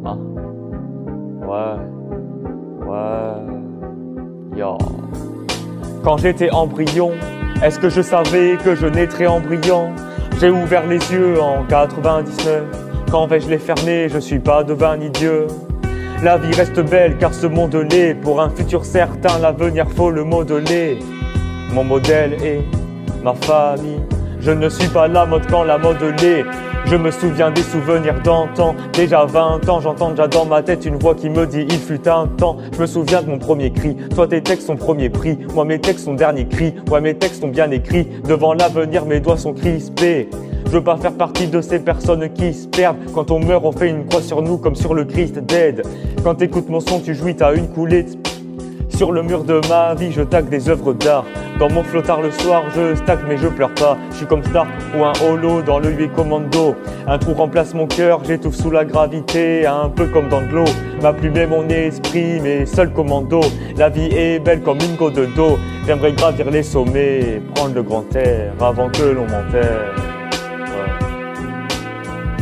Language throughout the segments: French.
Hein? Ouais. Yo. Quand j'étais embryon, est-ce que je savais que je naîtrais embryon? J'ai ouvert les yeux en 99. Quand vais-je les fermer? Je suis pas devin ni Dieu. La vie reste belle car ce monde l'est. Pour un futur certain, l'avenir faut le modeler. Mon modèle est ma famille. Je ne suis pas la mode quand la mode l'est. Je me souviens des souvenirs d'antan. Déjà 20 ans, j'entends déjà dans ma tête une voix qui me dit il fut un temps. Je me souviens de mon premier cri. Toi tes textes sont premier prix, moi mes textes sont dernier cri. Ouais mes textes sont bien écrits. Devant l'avenir mes doigts sont crispés. Je veux pas faire partie de ces personnes qui se perdent. Quand on meurt on fait une croix sur nous comme sur le Christ dead. Quand t'écoutes mon son tu jouis, t'as une coulée. Sur le mur de ma vie, je tague des œuvres d'art. Dans mon flottard le soir, je stack mais je pleure pas. Je suis comme Stark ou un holo dans le 8 commando. Un trou remplace mon cœur, j'étouffe sous la gravité. Un peu comme dans de l'eau, ma plume est mon esprit, mes seuls commandos. La vie est belle comme une goutte d'eau. J'aimerais gravir les sommets, prendre le grand air avant que l'on m'enterre. Ouais.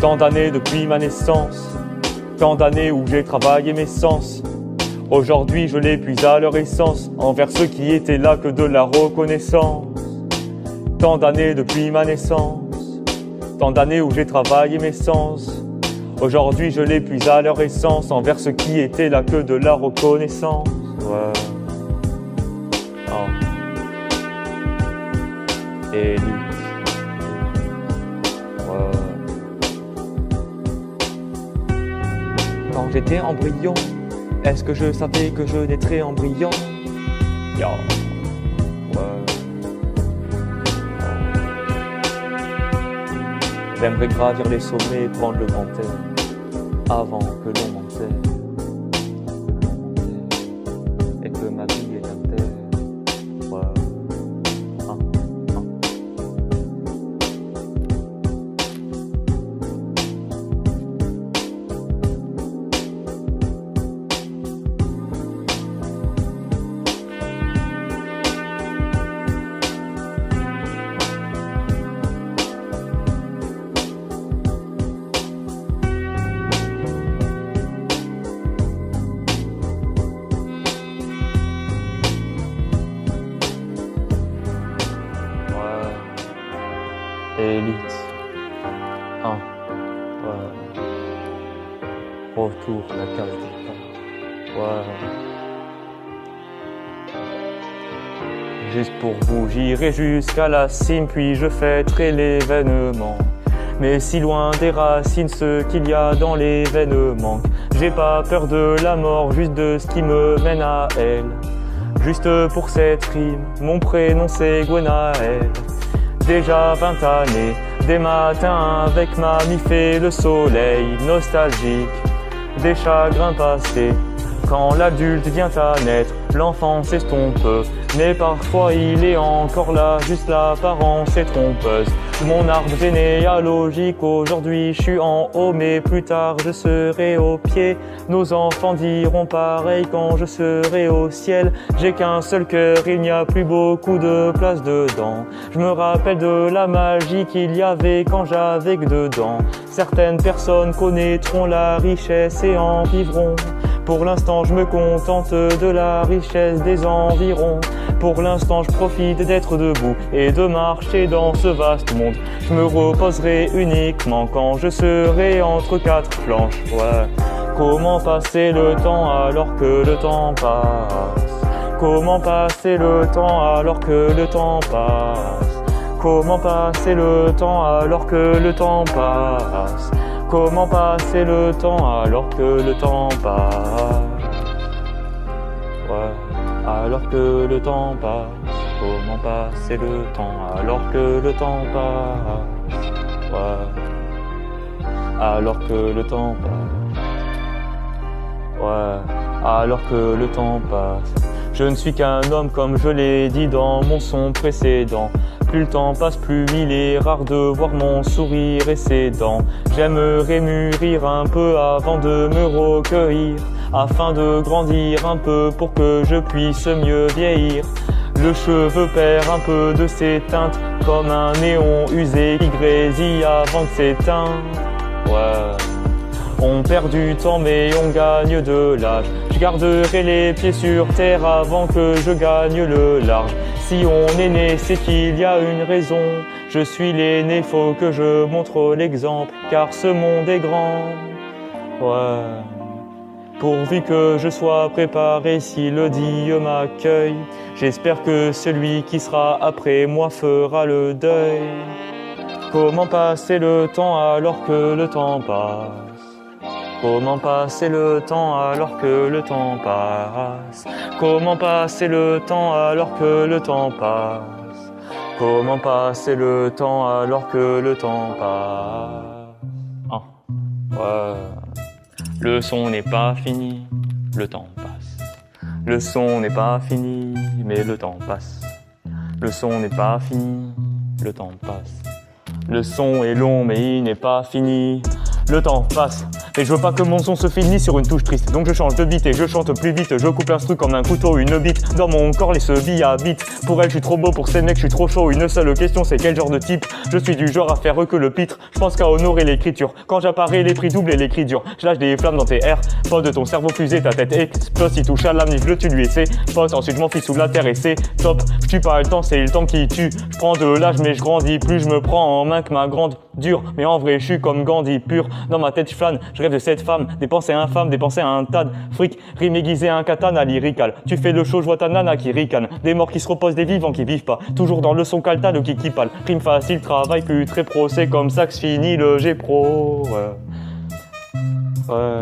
Tant d'années depuis ma naissance, tant d'années où j'ai travaillé mes sens. Aujourd'hui je les puise à leur essence, envers ceux qui étaient là que de la reconnaissance. Tant d'années depuis ma naissance, tant d'années où j'ai travaillé mes sens. Aujourd'hui je les puise à leur essence, envers ceux qui étaient là que de la reconnaissance. Ouais. Oh. Élite. Ouais. Quand j'étais embryon, est-ce que je savais que je naîtrais embryon? Yo. Ouais. J'aimerais gravir les sommets et prendre le grand air avant que l'on m'enterre. Et que ma vie est un terre. Ouais. Élite. Ouais. Retour la case du temps. Ouais. Juste pour vous, j'irai jusqu'à la cime, puis je fêterai l'événement. Mais si loin des racines, ce qu'il y a dans l'événement. J'ai pas peur de la mort, juste de ce qui me mène à elle. Juste pour cette rime, mon prénom c'est Gwenaël. Déjà 20 années, des matins avec mamie fait le soleil nostalgique des chagrins passés. Quand l'adulte vient à naître, l'enfant s'estompe, mais parfois il est encore là, juste l'apparence est trompeuse. Mon arbre généalogique, aujourd'hui je suis en haut, mais plus tard je serai au pied. Nos enfants diront pareil quand je serai au ciel. J'ai qu'un seul cœur, il n'y a plus beaucoup de place dedans. Je me rappelle de la magie qu'il y avait quand j'avais que dedans. Certaines personnes connaîtront la richesse et en vivront. Pour l'instant je me contente de la richesse des environs. Pour l'instant je profite d'être debout et de marcher dans ce vaste monde. Je me reposerai uniquement quand je serai entre quatre planches. Ouais. Comment passer le temps alors que le temps passe? Comment passer le temps alors que le temps passe? Comment passer le temps alors que le temps passe? Comment passer le temps alors que le temps passe? Ouais, alors que le temps passe. Comment passer le temps alors que le temps passe? Ouais, alors que le temps passe. Ouais, alors que le temps passe. Je ne suis qu'un homme comme je l'ai dit dans mon son précédent. Plus le temps passe, plus il est rare de voir mon sourire et ses dents. J'aimerais mûrir un peu avant de me recueillir, afin de grandir un peu pour que je puisse mieux vieillir. Le cheveu perd un peu de ses teintes, comme un néon usé qui grésille avant de s'éteindre. Ouais. On perd du temps mais on gagne de l'âge. Je garderai les pieds sur terre avant que je gagne le large. Si on est né, c'est qu'il y a une raison. Je suis l'aîné, faut que je montre l'exemple, car ce monde est grand. Ouais. Pourvu que je sois préparé si le Dieu m'accueille. J'espère que celui qui sera après moi fera le deuil. Comment passer le temps alors que le temps passe? Comment passer le temps alors que le temps passe? Comment passer le temps alors que le temps passe? Comment passer le temps alors que le temps passe? Ah, ouais. Le son n'est pas fini, le temps passe. Le son n'est pas fini, mais le temps passe. Le son n'est pas fini, le temps passe. Le son est long, mais il n'est pas fini. Le temps passe, mais je veux pas que mon son se finisse sur une touche triste. Donc je change de beat et je chante plus vite. Je coupe l'instru comme un couteau, une bite. Dans mon corps, les chevilles habitent. Pour elle, je suis trop beau, pour ces mecs, je suis trop chaud. Une seule question, c'est quel genre de type? Je suis du genre à faire que le pitre. Je pense qu'à honorer l'écriture. Quand j'apparais, les prix doublent et l'écrit dur. Je lâche des flammes dans tes airs. Pote de ton cerveau fusé, ta tête explose. Il touche à l'âme, je le tue lui et c'est pote. Ensuite, je m'enfuis sous la terre et c'est top. Je tue pas le temps, c'est le temps qui tue. Je prends de l'âge, mais je grandis plus. Je me prends en main que ma grande dure. Mais en vrai, je suis comme Gandhi pur. Dans ma tête, je flâne. Je rêve de cette femme, des pensées infâmes, des pensées à un tas de fric, rime aiguisé à un katana lyrical. Tu fais le show, je vois ta nana qui ricane, des morts qui se reposent, des vivants qui vivent pas, toujours dans le son calta, le kiki pâle. Rime facile, travail plus très pro, c'est comme ça que se finit le G-Pro. Ouais.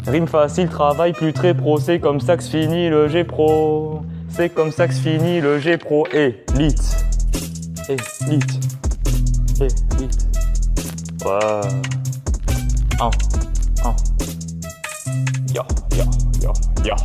Rime facile, travail plus très pro, c'est comme ça que se finit le G-Pro. C'est comme ça que se finit le G-Pro. Élite. Élite. Élite. Ouais. Yo, yo, yo, yo.